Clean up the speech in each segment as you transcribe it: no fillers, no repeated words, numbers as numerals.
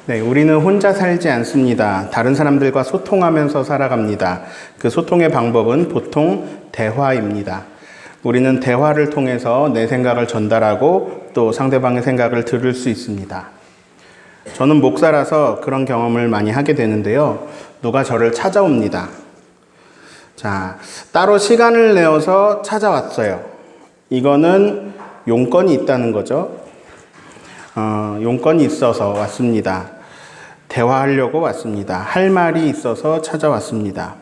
네, 우리는 혼자 살지 않습니다. 다른 사람들과 소통하면서 살아갑니다. 그 소통의 방법은 보통 대화입니다. 우리는 대화를 통해서 내 생각을 전달하고 또 상대방의 생각을 들을 수 있습니다. 저는 목사라서 그런 경험을 많이 하게 되는데요. 누가 저를 찾아옵니다. 자, 따로 시간을 내어서 찾아왔어요. 이거는 용건이 있다는 거죠. 용건이 있어서 왔습니다. 대화하려고 왔습니다. 할 말이 있어서 찾아왔습니다.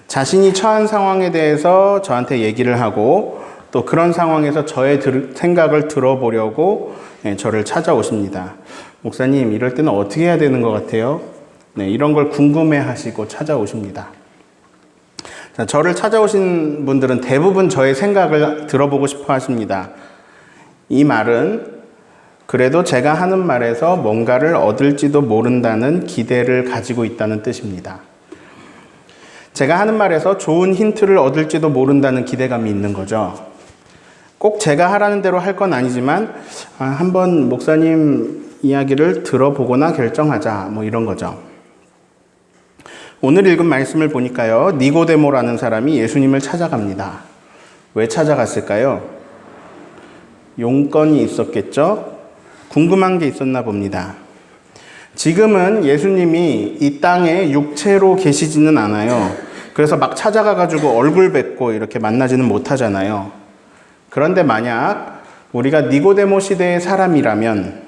자신이 처한 상황에 대해서 저한테 얘기를 하고 또 그런 상황에서 저의 생각을 들어보려고 저를 찾아오십니다. 목사님, 이럴 때는 어떻게 해야 되는 것 같아요? 네, 이런 걸 궁금해 하시고 찾아오십니다. 자, 저를 찾아오신 분들은 대부분 저의 생각을 들어보고 싶어 하십니다. 이 말은 그래도 제가 하는 말에서 뭔가를 얻을지도 모른다는 기대를 가지고 있다는 뜻입니다. 제가 하는 말에서 좋은 힌트를 얻을지도 모른다는 기대감이 있는 거죠. 꼭 제가 하라는 대로 할 건 아니지만 한번 목사님 이야기를 들어보거나 결정하자, 뭐 이런 거죠. 오늘 읽은 말씀을 보니까요, 니고데모라는 사람이 예수님을 찾아갑니다. 왜 찾아갔을까요? 용건이 있었겠죠? 궁금한 게 있었나 봅니다. 지금은 예수님이 이 땅에 육체로 계시지는 않아요. 그래서 막 찾아가가지고 얼굴 뵙고 이렇게 만나지는 못하잖아요. 그런데 만약 우리가 니고데모 시대의 사람이라면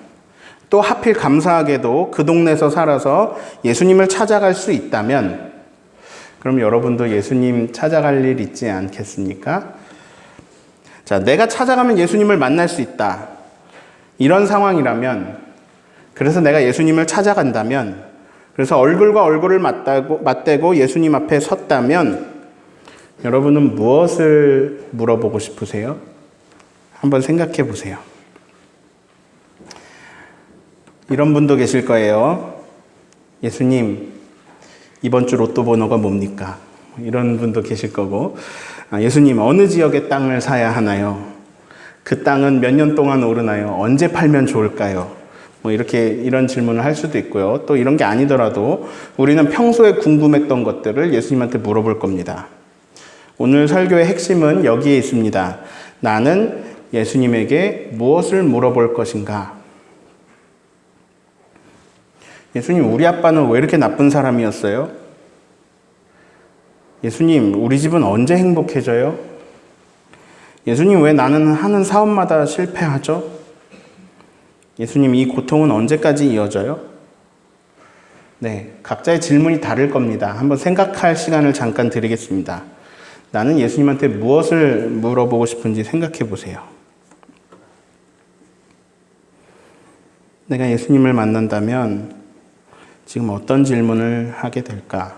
또 하필 감사하게도 그 동네에서 살아서 예수님을 찾아갈 수 있다면 그럼 여러분도 예수님 찾아갈 일 있지 않겠습니까? 자, 내가 찾아가면 예수님을 만날 수 있다. 이런 상황이라면, 그래서 내가 예수님을 찾아간다면, 그래서 얼굴과 얼굴을 맞대고 예수님 앞에 섰다면 여러분은 무엇을 물어보고 싶으세요? 한번 생각해 보세요. 이런 분도 계실 거예요. 예수님, 이번 주 로또 번호가 뭡니까? 이런 분도 계실 거고, 예수님, 어느 지역의 땅을 사야 하나요? 그 땅은 몇 년 동안 오르나요? 언제 팔면 좋을까요? 뭐 이런 질문을 할 수도 있고요. 또 이런 게 아니더라도 우리는 평소에 궁금했던 것들을 예수님한테 물어볼 겁니다. 오늘 설교의 핵심은 여기에 있습니다. 나는 예수님에게 무엇을 물어볼 것인가? 예수님, 우리 아빠는 왜 이렇게 나쁜 사람이었어요? 예수님, 우리 집은 언제 행복해져요? 예수님, 왜 나는 하는 사업마다 실패하죠? 예수님, 이 고통은 언제까지 이어져요? 네, 각자의 질문이 다를 겁니다. 한번 생각할 시간을 잠깐 드리겠습니다. 나는 예수님한테 무엇을 물어보고 싶은지 생각해 보세요. 내가 예수님을 만난다면 지금 어떤 질문을 하게 될까?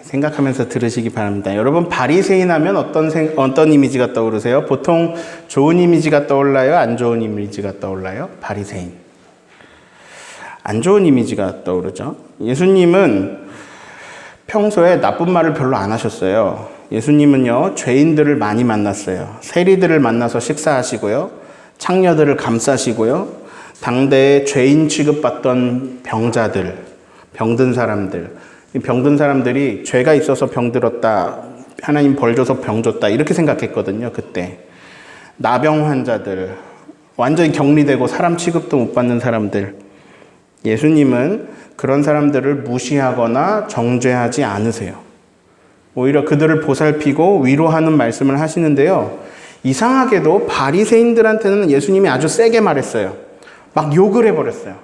생각하면서 들으시기 바랍니다. 여러분, 바리새인 하면 어떤 이미지가 떠오르세요? 보통 좋은 이미지가 떠올라요? 안 좋은 이미지가 떠올라요? 바리새인. 안 좋은 이미지가 떠오르죠. 예수님은 평소에 나쁜 말을 별로 안 하셨어요. 예수님은요, 죄인들을 많이 만났어요. 세리들을 만나서 식사하시고요. 창녀들을 감싸시고요. 당대에 죄인 취급받던 병자들, 병든 사람들, 병든 사람들이 죄가 있어서 병들었다, 하나님 벌 줘서 병 줬다, 이렇게 생각했거든요, 그때. 나병 환자들, 완전히 격리되고 사람 취급도 못 받는 사람들. 예수님은 그런 사람들을 무시하거나 정죄하지 않으세요. 오히려 그들을 보살피고 위로하는 말씀을 하시는데요. 이상하게도 바리새인들한테는 예수님이 아주 세게 말했어요. 막 욕을 해버렸어요.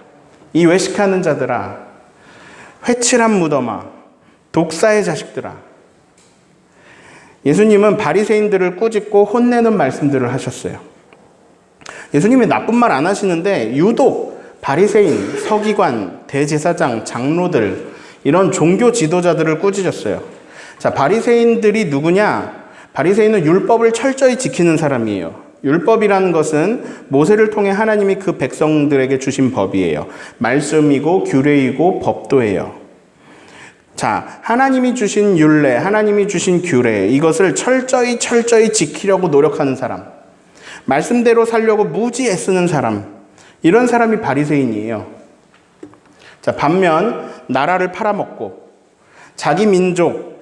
이 외식하는 자들아, 회칠한 무덤아, 독사의 자식들아. 예수님은 바리새인들을 꾸짖고 혼내는 말씀들을 하셨어요. 예수님이 나쁜 말 안 하시는데 유독 바리새인, 서기관, 대제사장, 장로들, 이런 종교 지도자들을 꾸짖었어요. 자, 바리새인들이 누구냐? 바리새인은 율법을 철저히 지키는 사람이에요. 율법이라는 것은 모세를 통해 하나님이 그 백성들에게 주신 법이에요. 말씀이고 규례이고 법도예요. 자, 하나님이 주신 율례, 하나님이 주신 규례, 이것을 철저히 지키려고 노력하는 사람, 말씀대로 살려고 무지 애쓰는 사람, 이런 사람이 바리새인이에요. 자, 반면 나라를 팔아먹고 자기 민족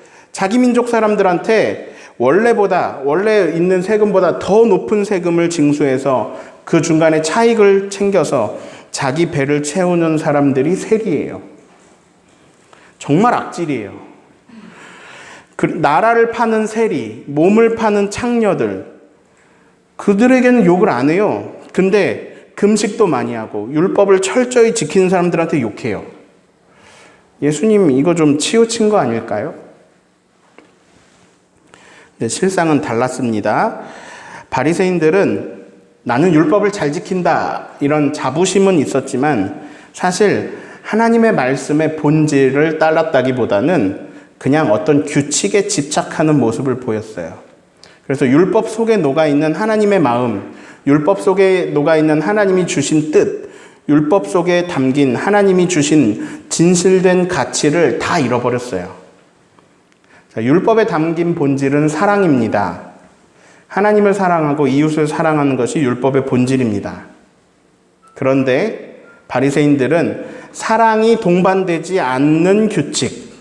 사람들한테 원래 있는 세금보다 더 높은 세금을 징수해서 그 중간에 차익을 챙겨서 자기 배를 채우는 사람들이 세리예요. 정말 악질이에요. 나라를 파는 세리, 몸을 파는 창녀들, 그들에게는 욕을 안 해요. 근데 금식도 많이 하고 율법을 철저히 지키는 사람들한테 욕해요. 예수님 이거 좀 치우친 거 아닐까요? 네, 실상은 달랐습니다. 바리새인들은 나는 율법을 잘 지킨다 이런 자부심은 있었지만 사실 하나님의 말씀의 본질을 따랐다기보다는 그냥 어떤 규칙에 집착하는 모습을 보였어요. 그래서 율법 속에 녹아있는 하나님의 마음, 율법 속에 녹아있는 하나님이 주신 뜻, 율법 속에 담긴 하나님이 주신 진실된 가치를 다 잃어버렸어요. 자, 율법에 담긴 본질은 사랑입니다. 하나님을 사랑하고 이웃을 사랑하는 것이 율법의 본질입니다. 그런데 바리새인들은 사랑이 동반되지 않는 규칙,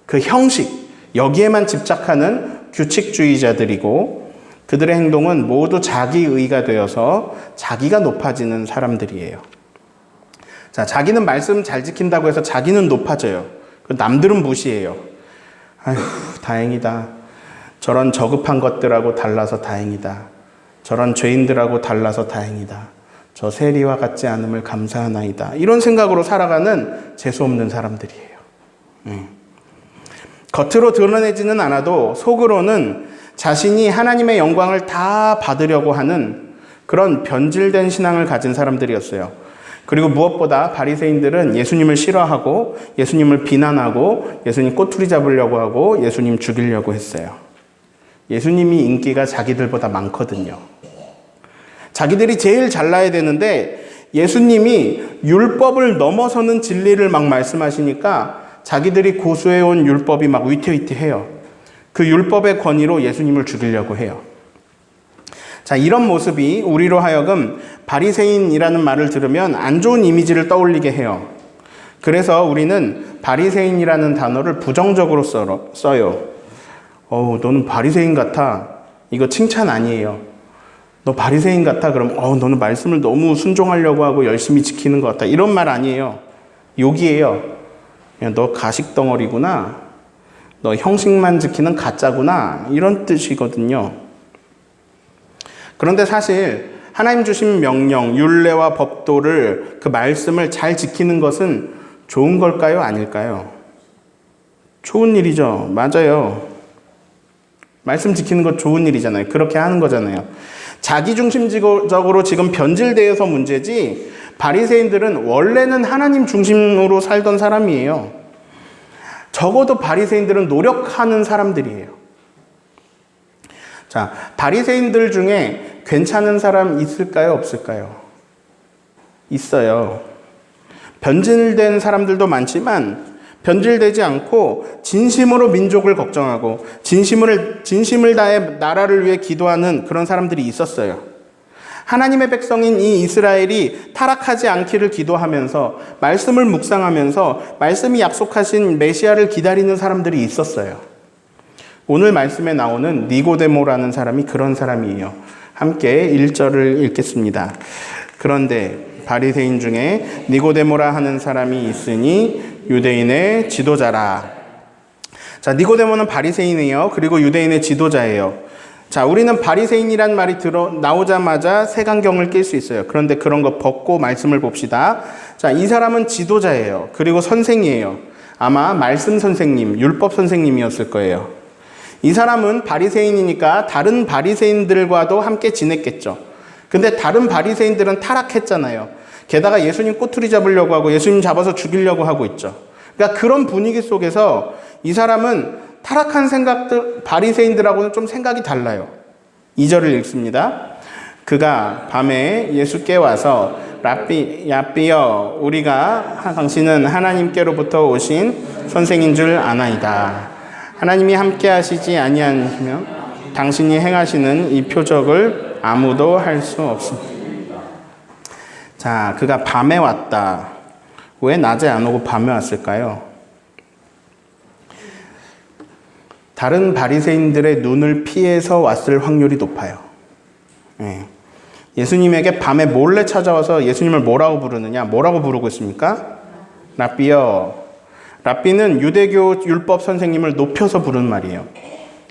그 형식, 여기에만 집착하는 규칙주의자들이고 그들의 행동은 모두 자기의가 되어서 자기가 높아지는 사람들이에요. 자, 자기는 말씀 잘 지킨다고 해서 자기는 높아져요. 남들은 무시해요. 아휴, 다행이다. 저런 저급한 것들하고 달라서 다행이다. 저런 죄인들하고 달라서 다행이다. 저 세리와 같지 않음을 감사하나이다. 이런 생각으로 살아가는 재수없는 사람들이에요. 겉으로 드러내지는 않아도 속으로는 자신이 하나님의 영광을 다 받으려고 하는 그런 변질된 신앙을 가진 사람들이었어요. 그리고 무엇보다 바리새인들은 예수님을 싫어하고 예수님을 비난하고 예수님 꼬투리 잡으려고 하고 예수님 죽이려고 했어요. 예수님이 인기가 자기들보다 많거든요. 자기들이 제일 잘나야 되는데 예수님이 율법을 넘어서는 진리를 막 말씀하시니까 자기들이 고수해온 율법이 막 위태위태해요. 그 율법의 권위로 예수님을 죽이려고 해요. 자, 이런 모습이 우리로 하여금 바리새인이라는 말을 들으면 안 좋은 이미지를 떠올리게 해요. 그래서 우리는 바리새인이라는 단어를 부정적으로 써요. 너는 바리새인 같아. 이거 칭찬 아니에요. 너 바리새인 같아. 그럼 너는 말씀을 너무 순종하려고 하고 열심히 지키는 것 같아. 이런 말 아니에요. 욕이에요. 그냥 너 가식덩어리구나. 너 형식만 지키는 가짜구나. 이런 뜻이거든요. 그런데 사실 하나님 주신 명령, 율례와 법도를 그 말씀을 잘 지키는 것은 좋은 걸까요? 아닐까요? 좋은 일이죠. 맞아요. 말씀 지키는 것 좋은 일이잖아요. 그렇게 하는 거잖아요. 자기중심적으로 지금 변질되어서 문제지 바리새인들은 원래는 하나님 중심으로 살던 사람이에요. 적어도 바리새인들은 노력하는 사람들이에요. 자, 바리새인들 중에 괜찮은 사람 있을까요? 없을까요? 있어요. 변질된 사람들도 많지만 변질되지 않고 진심으로 민족을 걱정하고 진심을 다해 나라를 위해 기도하는 그런 사람들이 있었어요. 하나님의 백성인 이 이스라엘이 타락하지 않기를 기도하면서 말씀을 묵상하면서 말씀이 약속하신 메시아를 기다리는 사람들이 있었어요. 오늘 말씀에 나오는 니고데모라는 사람이 그런 사람이에요. 함께 1절을 읽겠습니다. 그런데 바리새인 중에 니고데모라 하는 사람이 있으니 유대인의 지도자라. 자, 니고데모는 바리새인이에요. 그리고 유대인의 지도자예요. 자, 우리는 바리새인이란 말이 나오자마자 색안경을 낄 수 있어요. 그런데 그런 거 벗고 말씀을 봅시다. 자, 이 사람은 지도자예요. 그리고 선생이에요. 아마 말씀 선생님, 율법 선생님이었을 거예요. 이 사람은 바리새인이니까 다른 바리새인들과도 함께 지냈겠죠. 근데 다른 바리새인들은 타락했잖아요. 게다가 예수님 꼬투리 잡으려고 하고 예수님 잡아서 죽이려고 하고 있죠. 그러니까 그런 분위기 속에서 이 사람은 타락한 생각들, 바리새인들하고는 좀 생각이 달라요. 2절을 읽습니다. 그가 밤에 예수께 와서 라삐여 우리가 당신은 하나님께로부터 오신 선생인 줄 아나이다. 하나님이 함께 하시지 아니하시면 당신이 행하시는 이 표적을 아무도 할 수 없습니다. 자, 그가 밤에 왔다. 왜 낮에 안 오고 밤에 왔을까요? 다른 바리새인들의 눈을 피해서 왔을 확률이 높아요. 예수님에게 밤에 몰래 찾아와서 예수님을 뭐라고 부르느냐? 뭐라고 부르고 있습니까? 라삐여. 라삐는 유대교 율법 선생님을 높여서 부르는 말이에요.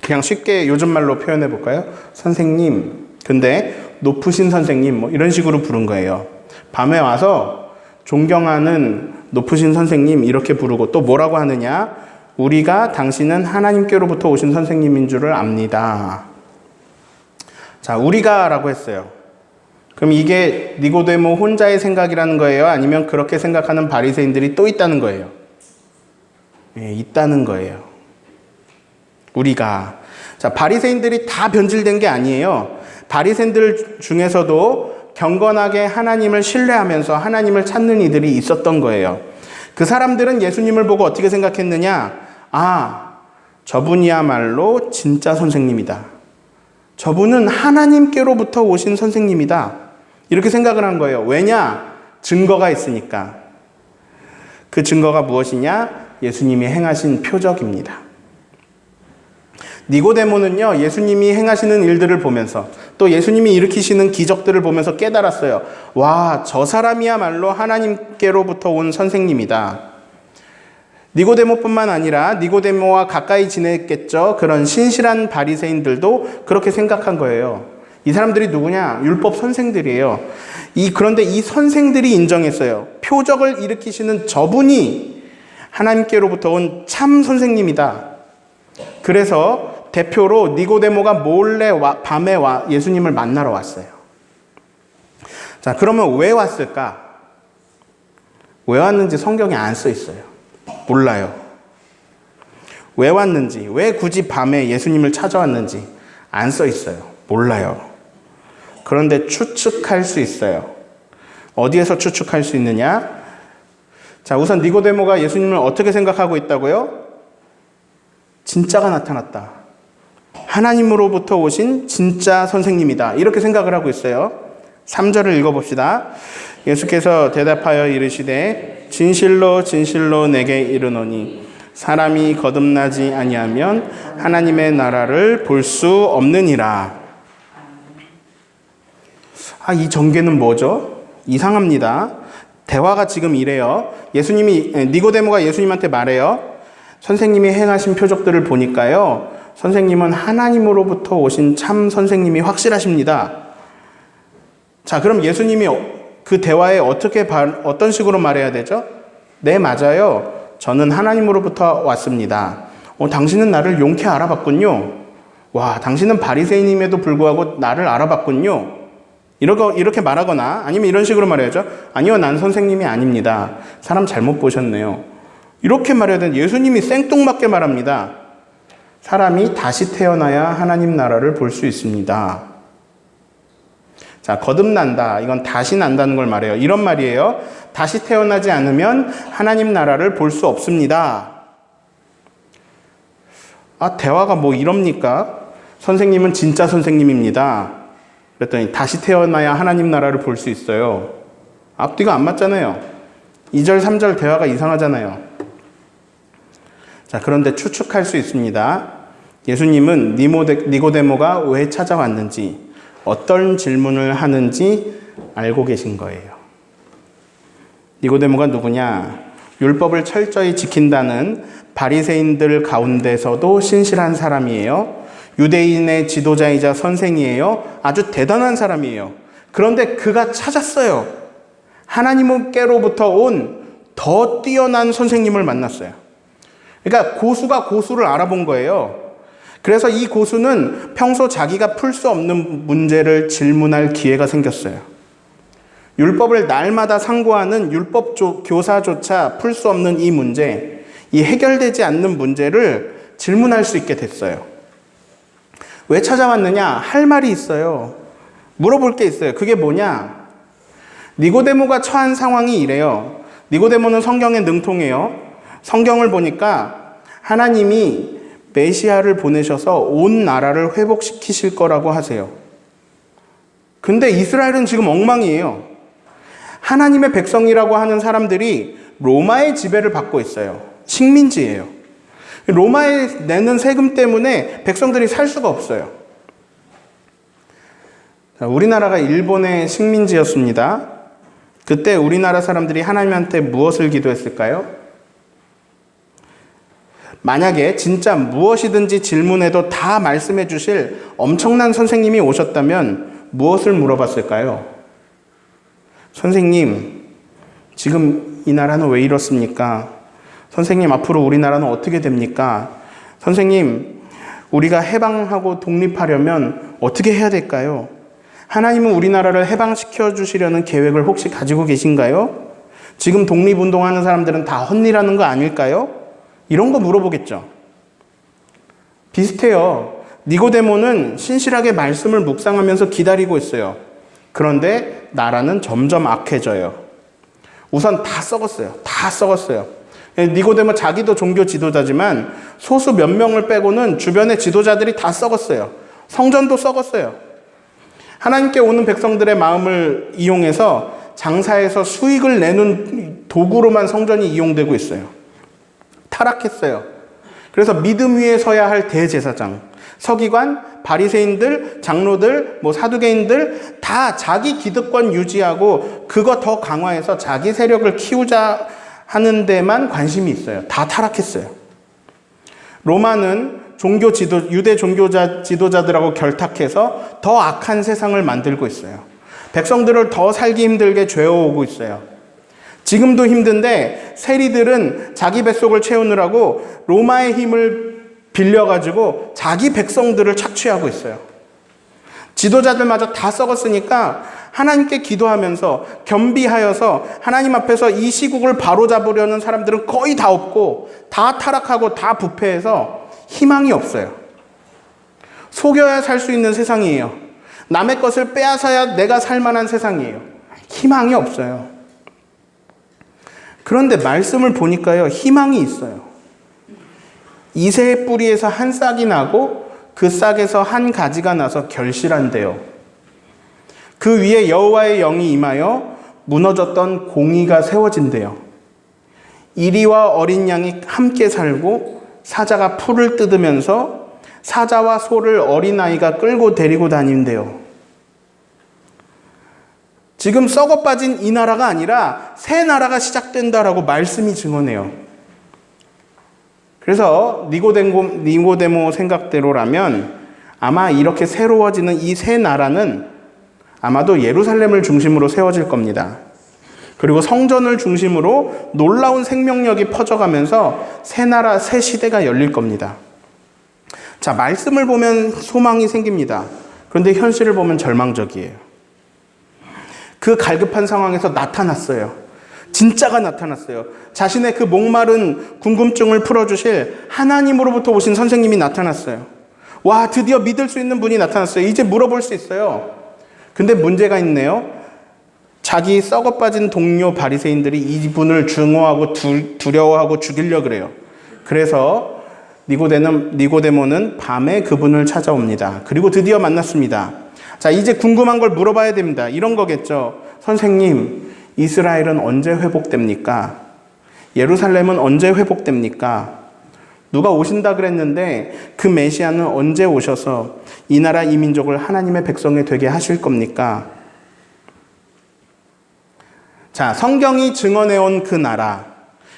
그냥 쉽게 요즘 말로 표현해 볼까요? 선생님. 근데 높으신 선생님 뭐 이런 식으로 부른 거예요. 밤에 와서 존경하는 높으신 선생님 이렇게 부르고 또 뭐라고 하느냐? 우리가 당신은 하나님께로부터 오신 선생님인 줄을 압니다. 자, 우리가 라고 했어요. 그럼 이게 니고데모 혼자의 생각이라는 거예요? 아니면 그렇게 생각하는 바리새인들이 또 있다는 거예요? 있다는 거예요. 우리가. 자, 바리새인들이 다 변질된 게 아니에요. 바리새인들 중에서도 경건하게 하나님을 신뢰하면서 하나님을 찾는 이들이 있었던 거예요. 그 사람들은 예수님을 보고 어떻게 생각했느냐? 아, 저분이야말로 진짜 선생님이다. 저분은 하나님께로부터 오신 선생님이다. 이렇게 생각을 한 거예요. 왜냐? 증거가 있으니까. 그 증거가 무엇이냐? 예수님이 행하신 표적입니다. 니고데모는요, 예수님이 행하시는 일들을 보면서 또 예수님이 일으키시는 기적들을 보면서 깨달았어요. 와, 저 사람이야말로 하나님께로부터 온 선생님이다. 니고데모뿐만 아니라 니고데모와 가까이 지냈겠죠. 그런 신실한 바리새인들도 그렇게 생각한 거예요. 이 사람들이 누구냐? 율법 선생들이에요. 그런데 이 선생들이 인정했어요. 표적을 일으키시는 저분이 하나님께로부터 온 참 선생님이다. 그래서 대표로 니고데모가 몰래 밤에 예수님을 만나러 왔어요. 자, 그러면 왜 왔을까? 왜 왔는지 성경에 안 써 있어요. 몰라요. 왜 왔는지, 왜 굳이 밤에 예수님을 찾아왔는지 안 써 있어요. 몰라요. 그런데 추측할 수 있어요. 어디에서 추측할 수 있느냐? 자, 우선 니고데모가 예수님을 어떻게 생각하고 있다고요? 진짜가 나타났다. 하나님으로부터 오신 진짜 선생님이다. 이렇게 생각을 하고 있어요. 3절을 읽어봅시다. 예수께서 대답하여 이르시되 진실로 진실로 내게 이르노니 사람이 거듭나지 아니하면 하나님의 나라를 볼 수 없느니라. 이 전개는 뭐죠? 이상합니다. 대화가 지금 이래요. 니고데모가 예수님한테 말해요. 선생님이 행하신 표적들을 보니까요, 선생님은 하나님으로부터 오신 참 선생님이 확실하십니다. 자, 그럼 예수님이 그 대화에 어떤 식으로 말해야 되죠? 네, 맞아요. 저는 하나님으로부터 왔습니다. 당신은 나를 용케 알아봤군요. 와, 당신은 바리새인임에도 불구하고 나를 알아봤군요. 이렇게 말하거나 아니면 이런 식으로 말해야죠. 아니요, 난 선생님이 아닙니다. 사람 잘못 보셨네요. 이렇게 말해야 되는데 예수님이 생뚱맞게 말합니다. 사람이 다시 태어나야 하나님 나라를 볼 수 있습니다. 자, 거듭난다. 이건 다시 난다는 걸 말해요. 이런 말이에요. 다시 태어나지 않으면 하나님 나라를 볼 수 없습니다. 대화가 뭐 이럽니까? 선생님은 진짜 선생님입니다. 그랬더니 다시 태어나야 하나님 나라를 볼 수 있어요. 앞뒤가 안 맞잖아요. 2절, 3절 대화가 이상하잖아요. 자, 그런데 추측할 수 있습니다. 예수님은 니고데모가 왜 찾아왔는지, 어떤 질문을 하는지 알고 계신 거예요. 니고데모가 누구냐? 율법을 철저히 지킨다는 바리새인들 가운데서도 신실한 사람이에요. 유대인의 지도자이자 선생이에요. 아주 대단한 사람이에요. 그런데 그가 찾았어요. 하나님께로부터 온 더 뛰어난 선생님을 만났어요. 그러니까 고수가 고수를 알아본 거예요. 그래서 이 고수는 평소 자기가 풀 수 없는 문제를 질문할 기회가 생겼어요. 율법을 날마다 상고하는 율법 교사조차 풀 수 없는 이 문제, 이 해결되지 않는 문제를 질문할 수 있게 됐어요. 왜 찾아왔느냐? 할 말이 있어요. 물어볼 게 있어요. 그게 뭐냐? 니고데모가 처한 상황이 이래요. 니고데모는 성경에 능통해요. 성경을 보니까 하나님이 메시아를 보내셔서 온 나라를 회복시키실 거라고 하세요. 근데 이스라엘은 지금 엉망이에요. 하나님의 백성이라고 하는 사람들이 로마의 지배를 받고 있어요. 식민지예요. 로마에 내는 세금 때문에 백성들이 살 수가 없어요. 우리나라가 일본의 식민지였습니다. 그때 우리나라 사람들이 하나님한테 무엇을 기도했을까요? 만약에 진짜 무엇이든지 질문해도 다 말씀해 주실 엄청난 선생님이 오셨다면 무엇을 물어봤을까요? 선생님, 지금 이 나라는 왜 이렇습니까? 선생님, 앞으로 우리나라는 어떻게 됩니까? 선생님, 우리가 해방하고 독립하려면 어떻게 해야 될까요? 하나님은 우리나라를 해방시켜 주시려는 계획을 혹시 가지고 계신가요? 지금 독립운동하는 사람들은 다 헛일하는 거 아닐까요? 이런 거 물어보겠죠. 비슷해요. 니고데모는 신실하게 말씀을 묵상하면서 기다리고 있어요. 그런데 나라는 점점 악해져요. 우선 다 썩었어요. 다 썩었어요. 니고데모 자기도 종교 지도자지만 소수 몇 명을 빼고는 주변의 지도자들이 다 썩었어요. 성전도 썩었어요. 하나님께 오는 백성들의 마음을 이용해서 장사해서 수익을 내는 도구로만 성전이 이용되고 있어요. 타락했어요. 그래서 믿음 위에 서야 할 대제사장, 서기관, 바리새인들, 장로들, 사두개인들 다 자기 기득권 유지하고 그거 더 강화해서 자기 세력을 키우자 하는 데만 관심이 있어요. 다 타락했어요. 로마는 유대 종교자 지도자들하고 결탁해서 더 악한 세상을 만들고 있어요. 백성들을 더 살기 힘들게 죄어오고 있어요. 지금도 힘든데 세리들은 자기 뱃속을 채우느라고 로마의 힘을 빌려가지고 자기 백성들을 착취하고 있어요. 지도자들마저 다 썩었으니까 하나님께 기도하면서 겸비하여서 하나님 앞에서 이 시국을 바로잡으려는 사람들은 거의 다 없고 다 타락하고 다 부패해서 희망이 없어요. 속여야 살 수 있는 세상이에요. 남의 것을 빼앗아야 내가 살 만한 세상이에요. 희망이 없어요. 그런데 말씀을 보니까요, 희망이 있어요. 이새의 뿌리에서 한 싹이 나고 그 싹에서 한 가지가 나서 결실한대요. 그 위에 여호와의 영이 임하여 무너졌던 공의가 세워진대요. 이리와 어린 양이 함께 살고 사자가 풀을 뜯으면서 사자와 소를 어린아이가 끌고 데리고 다닌대요. 지금 썩어 빠진 이 나라가 아니라 새 나라가 시작된다라고 말씀이 증언해요. 그래서 니고데모 생각대로라면 아마 이렇게 새로워지는 이 새 나라는 아마도 예루살렘을 중심으로 세워질 겁니다. 그리고 성전을 중심으로 놀라운 생명력이 퍼져가면서 새 나라, 새 시대가 열릴 겁니다. 자, 말씀을 보면 소망이 생깁니다. 그런데 현실을 보면 절망적이에요. 그 갈급한 상황에서 나타났어요. 진짜가 나타났어요. 자신의 그 목마른 궁금증을 풀어주실 하나님으로부터 오신 선생님이 나타났어요. 와, 드디어 믿을 수 있는 분이 나타났어요. 이제 물어볼 수 있어요. 근데 문제가 있네요. 자기 썩어 빠진 동료 바리새인들이 이분을 증오하고 두려워하고 죽이려고 그래요. 그래서 니고데모는 밤에 그분을 찾아옵니다. 그리고 드디어 만났습니다. 자, 이제 궁금한 걸 물어봐야 됩니다. 이런 거겠죠. 선생님, 이스라엘은 언제 회복됩니까? 예루살렘은 언제 회복됩니까? 누가 오신다 그랬는데 그 메시아는 언제 오셔서 이 나라 이 민족을 하나님의 백성이 되게 하실 겁니까? 자, 성경이 증언해온 그 나라,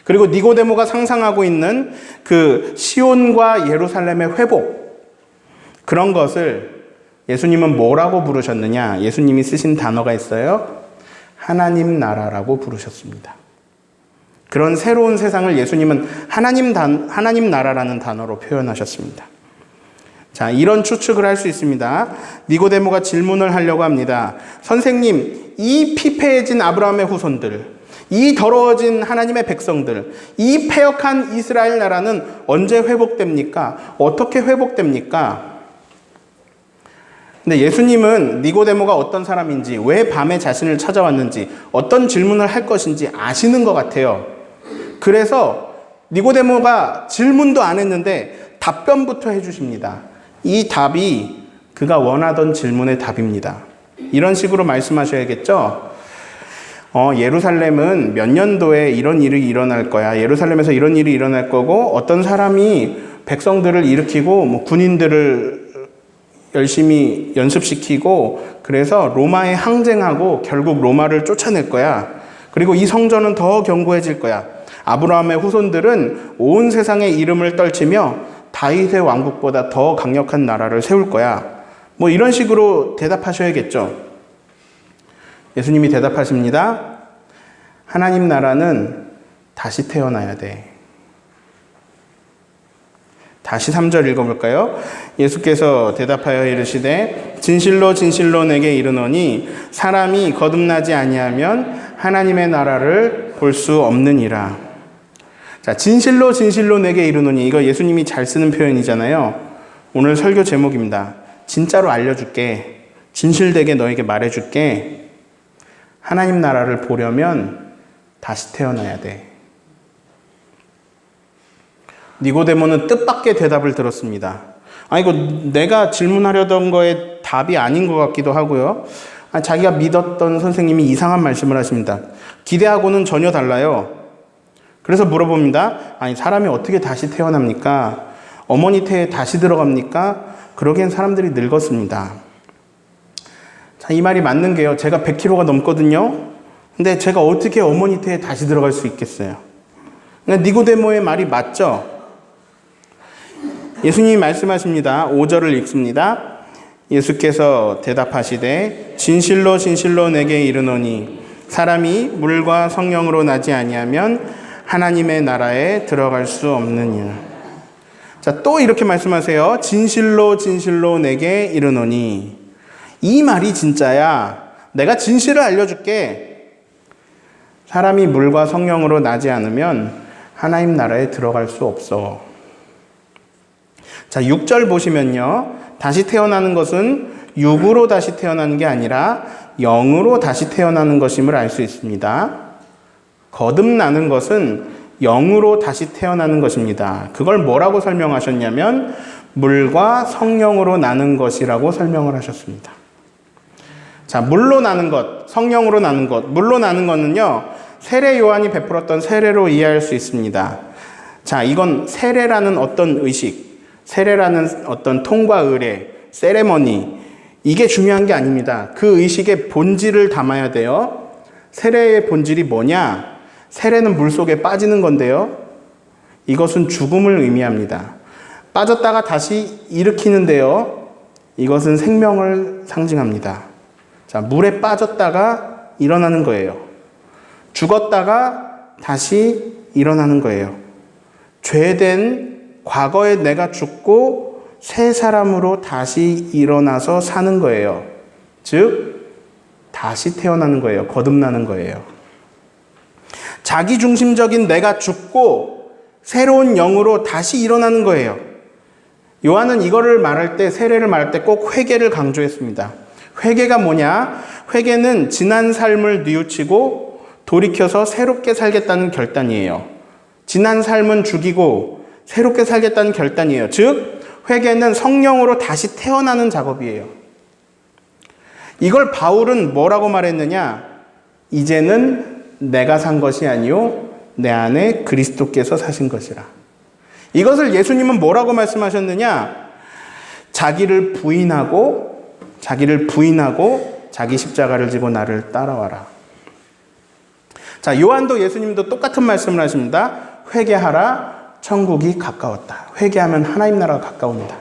그리고 니고데모가 상상하고 있는 그 시온과 예루살렘의 회복, 그런 것을 예수님은 뭐라고 부르셨느냐? 예수님이 쓰신 단어가 있어요. 하나님 나라라고 부르셨습니다. 그런 새로운 세상을 예수님은 하나님 나라라는 단어로 표현하셨습니다. 자, 이런 추측을 할 수 있습니다. 니고데모가 질문을 하려고 합니다. 선생님, 이 피폐해진 아브라함의 후손들, 이 더러워진 하나님의 백성들, 이 패역한 이스라엘 나라는 언제 회복됩니까? 어떻게 회복됩니까? 근데 예수님은 니고데모가 어떤 사람인지, 왜 밤에 자신을 찾아왔는지, 어떤 질문을 할 것인지 아시는 것 같아요. 그래서 니고데모가 질문도 안 했는데 답변부터 해주십니다. 이 답이 그가 원하던 질문의 답입니다. 이런 식으로 말씀하셔야겠죠? 예루살렘은 몇 년도에 이런 일이 일어날 거야. 예루살렘에서 이런 일이 일어날 거고, 어떤 사람이 백성들을 일으키고 군인들을 열심히 연습시키고, 그래서 로마에 항쟁하고 결국 로마를 쫓아낼 거야. 그리고 이 성전은 더 견고해질 거야. 아브라함의 후손들은 온 세상의 이름을 떨치며 다윗의 왕국보다 더 강력한 나라를 세울 거야. 이런 식으로 대답하셔야겠죠. 예수님이 대답하십니다. 하나님 나라는 다시 태어나야 돼. 다시 3절 읽어볼까요? 예수께서 대답하여 이르시되 진실로 진실로 내게 이르노니 사람이 거듭나지 아니하면 하나님의 나라를 볼 수 없느니라. 자, 진실로 진실로 내게 이르노니, 이거 예수님이 잘 쓰는 표현이잖아요. 오늘 설교 제목입니다. 진짜로 알려줄게. 진실되게 너에게 말해줄게. 하나님 나라를 보려면 다시 태어나야 돼. 니고데모는 뜻밖의 대답을 들었습니다. 이거 내가 질문하려던 거에 답이 아닌 것 같기도 하고요. 자기가 믿었던 선생님이 이상한 말씀을 하십니다. 기대하고는 전혀 달라요. 그래서 물어봅니다. 사람이 어떻게 다시 태어납니까? 어머니 태에 다시 들어갑니까? 그러기엔 사람들이 늙었습니다. 자, 이 말이 맞는 게요. 제가 100kg가 넘거든요. 근데 제가 어떻게 어머니 태에 다시 들어갈 수 있겠어요? 니고데모의 말이 맞죠? 예수님이 말씀하십니다. 5절을 읽습니다. 예수께서 대답하시되 진실로 진실로 내게 이르노니 사람이 물과 성령으로 나지 아니하면 하나님의 나라에 들어갈 수 없느니라. 자, 또 이렇게 말씀하세요. 진실로 진실로 내게 이르노니. 이 말이 진짜야. 내가 진실을 알려줄게. 사람이 물과 성령으로 나지 않으면 하나님 나라에 들어갈 수 없어. 자, 6절 보시면요. 다시 태어나는 것은 육으로 다시 태어나는 게 아니라 영으로 다시 태어나는 것임을 알 수 있습니다. 거듭나는 것은 영으로 다시 태어나는 것입니다. 그걸 뭐라고 설명하셨냐면 물과 성령으로 나는 것이라고 설명을 하셨습니다. 자, 물로 나는 것, 성령으로 나는 것. 물로 나는 것은요, 세례 요한이 베풀었던 세례로 이해할 수 있습니다. 자, 이건 세례라는 어떤 의식, 세례라는 어떤 통과 의례, 세레머니, 이게 중요한 게 아닙니다. 그 의식의 본질을 담아야 돼요. 세례의 본질이 뭐냐? 세례는 물속에 빠지는 건데요. 이것은 죽음을 의미합니다. 빠졌다가 다시 일으키는데요. 이것은 생명을 상징합니다. 자, 물에 빠졌다가 일어나는 거예요. 죽었다가 다시 일어나는 거예요. 죄된 과거에 내가 죽고 새 사람으로 다시 일어나서 사는 거예요. 즉, 다시 태어나는 거예요. 거듭나는 거예요. 자기중심적인 내가 죽고 새로운 영으로 다시 일어나는 거예요. 요한은 이거를 말할 때, 세례를 말할 때 꼭 회개를 강조했습니다. 회개가 뭐냐? 회개는 지난 삶을 뉘우치고 돌이켜서 새롭게 살겠다는 결단이에요. 지난 삶은 죽이고 새롭게 살겠다는 결단이에요. 즉, 회개는 성령으로 다시 태어나는 작업이에요. 이걸 바울은 뭐라고 말했느냐? 이제는 내가 산 것이 아니요 내 안에 그리스도께서 사신 것이라. 이것을 예수님은 뭐라고 말씀하셨느냐? 자기를 부인하고 자기 십자가를 지고 나를 따라와라. 자, 요한도 예수님도 똑같은 말씀을 하십니다. 회개하라, 천국이 가까웠다. 회개하면 하나님 나라가 가까웁니다.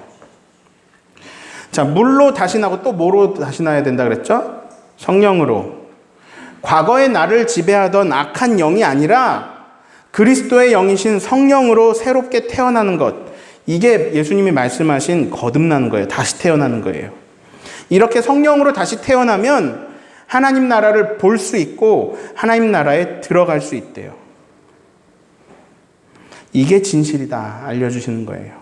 자, 물로 다시 나고 또 뭐로 다시 나야 된다 그랬죠? 성령으로. 과거의 나를 지배하던 악한 영이 아니라 그리스도의 영이신 성령으로 새롭게 태어나는 것. 이게 예수님이 말씀하신 거듭나는 거예요. 다시 태어나는 거예요. 이렇게 성령으로 다시 태어나면 하나님 나라를 볼 수 있고 하나님 나라에 들어갈 수 있대요. 이게 진실이다 알려주시는 거예요.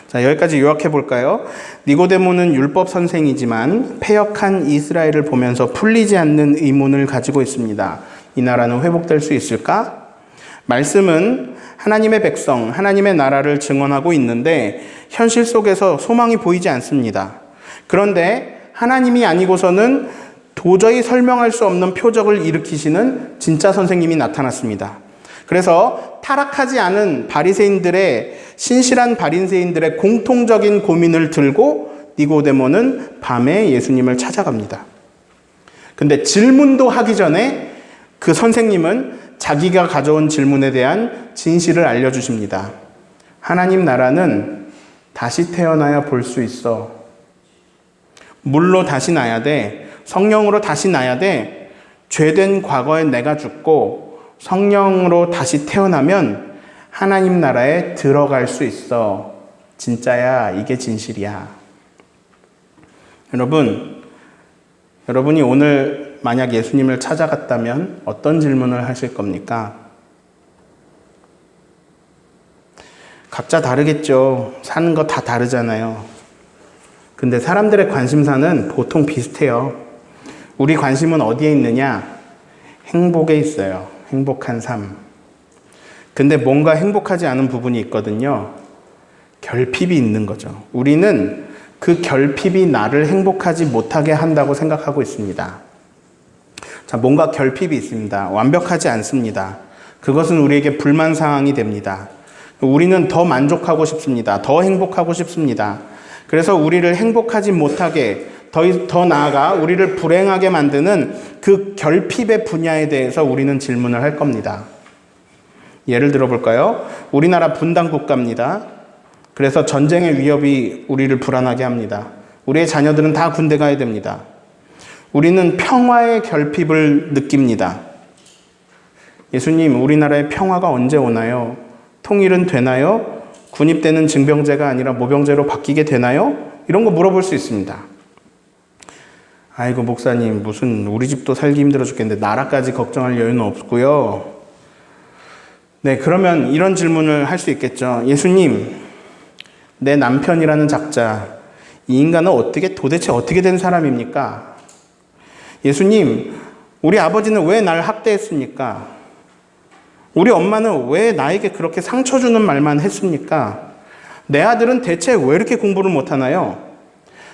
자, 여기까지 요약해 볼까요? 니고데모는 율법 선생이지만 패역한 이스라엘을 보면서 풀리지 않는 의문을 가지고 있습니다. 이 나라는 회복될 수 있을까? 말씀은 하나님의 백성, 하나님의 나라를 증언하고 있는데 현실 속에서 소망이 보이지 않습니다. 그런데 하나님이 아니고서는 도저히 설명할 수 없는 표적을 일으키시는 진짜 선생님이 나타났습니다. 그래서 타락하지 않은 바리새인들의 신실한 바리새인들의 공통적인 고민을 들고 니고데모는 밤에 예수님을 찾아갑니다. 근데 질문도 하기 전에 그 선생님은 자기가 가져온 질문에 대한 진실을 알려주십니다. 하나님 나라는 다시 태어나야 볼 수 있어. 물로 다시 나야 돼. 성령으로 다시 나야 돼. 죄된 과거에 내가 죽고 성령으로 다시 태어나면 하나님 나라에 들어갈 수 있어. 진짜야. 이게 진실이야. 여러분이 오늘 만약 예수님을 찾아갔다면 어떤 질문을 하실 겁니까? 각자 다르겠죠. 사는 거 다 다르잖아요. 근데 사람들의 관심사는 보통 비슷해요. 우리 관심은 어디에 있느냐? 행복에 있어요. 행복한 삶. 근데 뭔가 행복하지 않은 부분이 있거든요. 결핍이 있는 거죠. 우리는 그 결핍이 나를 행복하지 못하게 한다고 생각하고 있습니다. 자, 뭔가 결핍이 있습니다. 완벽하지 않습니다. 그것은 우리에게 불만사항이 됩니다. 우리는 더 만족하고 싶습니다. 더 행복하고 싶습니다. 그래서 우리를 행복하지 못하게, 더 나아가 우리를 불행하게 만드는 그 결핍의 분야에 대해서 우리는 질문을 할 겁니다. 예를 들어 볼까요? 우리나라 분단 국가입니다. 그래서 전쟁의 위협이 우리를 불안하게 합니다. 우리의 자녀들은 다 군대 가야 됩니다. 우리는 평화의 결핍을 느낍니다. 예수님, 우리나라의 평화가 언제 오나요? 통일은 되나요? 군입되는 징병제가 아니라 모병제로 바뀌게 되나요? 이런 거 물어볼 수 있습니다. 아이고 목사님, 무슨 우리 집도 살기 힘들어 죽겠는데 나라까지 걱정할 여유는 없고요. 네, 그러면 이런 질문을 할 수 있겠죠. 예수님, 내 남편이라는 작자, 이 인간은 도대체 어떻게 된 사람입니까? 예수님, 우리 아버지는 왜 날 학대했습니까? 우리 엄마는 왜 나에게 그렇게 상처 주는 말만 했습니까? 내 아들은 대체 왜 이렇게 공부를 못하나요?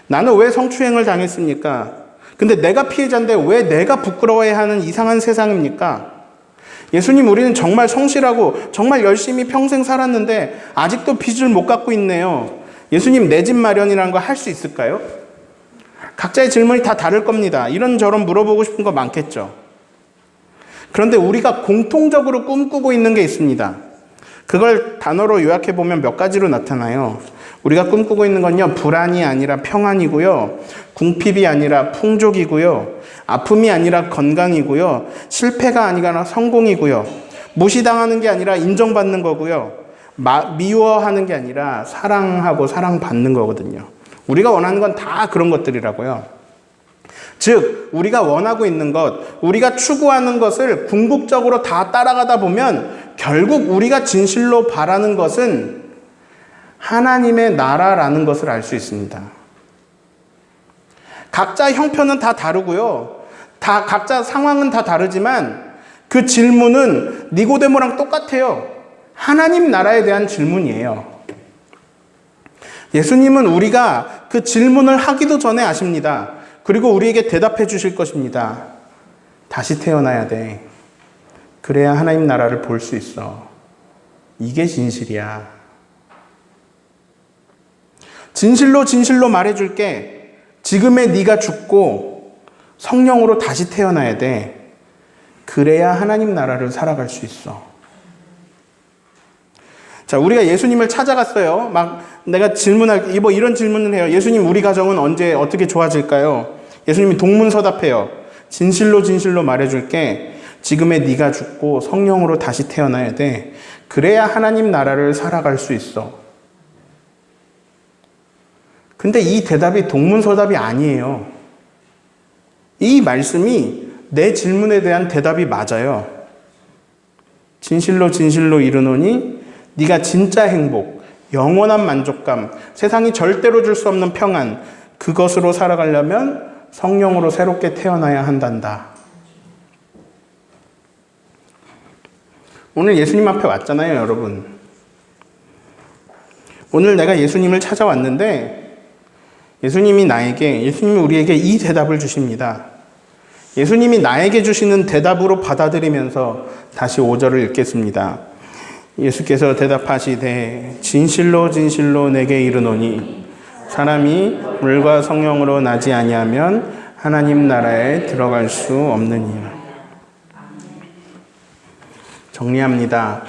나는 왜 성추행을 당했습니까? 근데 내가 피해자인데 왜 내가 부끄러워해야 하는 이상한 세상입니까? 예수님, 우리는 정말 성실하고 정말 열심히 평생 살았는데 아직도 빚을 못 갚고 있네요. 예수님, 내 집 마련이라는 거 할 수 있을까요? 각자의 질문이 다 다를 겁니다. 이런저런 물어보고 싶은 거 많겠죠. 그런데 우리가 공통적으로 꿈꾸고 있는 게 있습니다. 그걸 단어로 요약해보면 몇 가지로 나타나요. 우리가 꿈꾸고 있는 건요, 불안이 아니라 평안이고요, 궁핍이 아니라 풍족이고요, 아픔이 아니라 건강이고요, 실패가 아니라 성공이고요, 무시당하는 게 아니라 인정받는 거고요, 미워하는 게 아니라 사랑하고 사랑받는 거거든요. 우리가 원하는 건 다 그런 것들이라고요. 즉, 우리가 원하고 있는 것, 우리가 추구하는 것을 궁극적으로 다 따라가다 보면 결국 우리가 진실로 바라는 것은 하나님의 나라라는 것을 알 수 있습니다. 각자 형편은 다 다르고요. 각자 상황은 다 다르지만 그 질문은 니고데모랑 똑같아요. 하나님 나라에 대한 질문이에요. 예수님은 우리가 그 질문을 하기도 전에 아십니다. 그리고 우리에게 대답해 주실 것입니다. 다시 태어나야 돼. 그래야 하나님 나라를 볼 수 있어. 이게 진실이야. 진실로 말해줄게. 지금의 네가 죽고 성령으로 다시 태어나야 돼. 그래야 하나님 나라를 살아갈 수 있어. 자, 우리가 예수님을 찾아갔어요. 내가 이런 질문을 해요. 예수님, 우리 가정은 언제 어떻게 좋아질까요? 예수님이 동문서답해요. 진실로 말해줄게. 지금의 네가 죽고 성령으로 다시 태어나야 돼. 그래야 하나님 나라를 살아갈 수 있어. 근데 이 대답이 동문서답이 아니에요. 이 말씀이 내 질문에 대한 대답이 맞아요. 진실로 이르노니 네가 진짜 행복, 영원한 만족감, 세상이 절대로 줄 수 없는 평안, 그것으로 살아가려면 성령으로 새롭게 태어나야 한단다. 오늘 예수님 앞에 왔잖아요, 여러분. 오늘 내가 예수님을 찾아왔는데 예수님이 우리에게 이 대답을 주십니다. 예수님이 나에게 주시는 대답으로 받아들이면서 다시 5절을 읽겠습니다. 예수께서 대답하시되 진실로 진실로 내게 이르노니 사람이 물과 성령으로 나지 아니하면 하나님 나라에 들어갈 수 없느니라. 정리합니다.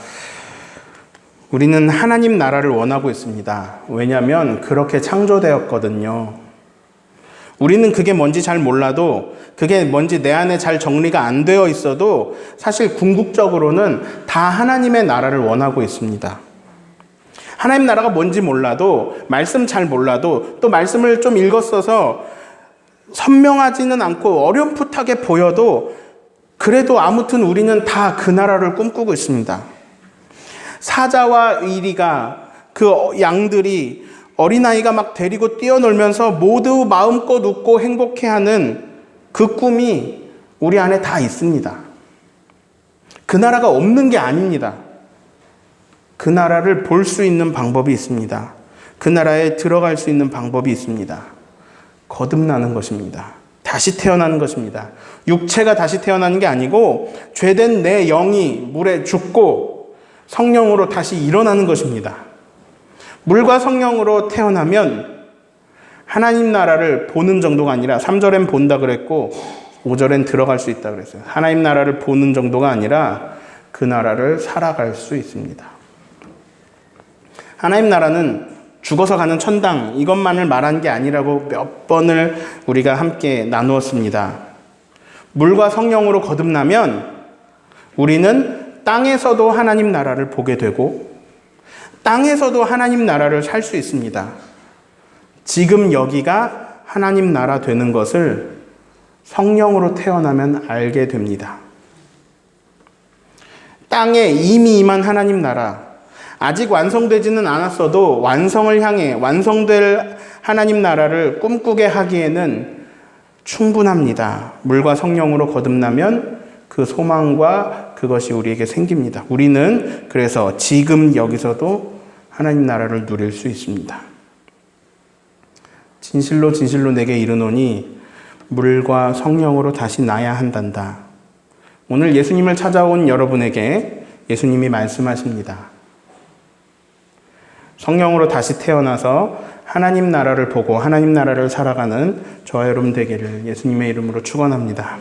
우리는 하나님 나라를 원하고 있습니다. 왜냐하면 그렇게 창조되었거든요. 우리는 그게 뭔지 잘 몰라도, 그게 뭔지 내 안에 잘 정리가 안 되어 있어도 사실 궁극적으로는 다 하나님의 나라를 원하고 있습니다. 하나님 나라가 뭔지 몰라도, 말씀 잘 몰라도, 또 말씀을 좀 읽었어서 선명하지는 않고 어렴풋하게 보여도 그래도 아무튼 우리는 다 그 나라를 꿈꾸고 있습니다. 사자와 의리가, 그 양들이 어린아이가 막 데리고 뛰어놀면서 모두 마음껏 웃고 행복해하는 그 꿈이 우리 안에 다 있습니다. 그 나라가 없는 게 아닙니다. 그 나라를 볼 수 있는 방법이 있습니다. 그 나라에 들어갈 수 있는 방법이 있습니다. 거듭나는 것입니다. 다시 태어나는 것입니다. 육체가 다시 태어나는 게 아니고 죄된 내 영이 물에 죽고 성령으로 다시 일어나는 것입니다. 물과 성령으로 태어나면 하나님 나라를 보는 정도가 아니라 3절엔 본다 그랬고 5절엔 들어갈 수 있다 그랬어요. 하나님 나라를 보는 정도가 아니라 그 나라를 살아갈 수 있습니다. 하나님 나라는 죽어서 가는 천당, 이것만을 말한 게 아니라고 몇 번을 우리가 함께 나누었습니다. 물과 성령으로 거듭나면 우리는 땅에서도 하나님 나라를 보게 되고 땅에서도 하나님 나라를 살 수 있습니다. 지금 여기가 하나님 나라 되는 것을 성령으로 태어나면 알게 됩니다. 땅에 이미 임한 하나님 나라, 아직 완성되지는 않았어도 완성을 향해 완성될 하나님 나라를 꿈꾸게 하기에는 충분합니다. 물과 성령으로 거듭나면 그 소망과 그것이 우리에게 생깁니다. 우리는 그래서 지금 여기서도 하나님 나라를 누릴 수 있습니다. 진실로 진실로 내게 이르노니 물과 성령으로 다시 나야 한단다. 오늘 예수님을 찾아온 여러분에게 예수님이 말씀하십니다. 성령으로 다시 태어나서 하나님 나라를 보고 하나님 나라를 살아가는 저와 여러분 되기를 예수님의 이름으로 축원합니다.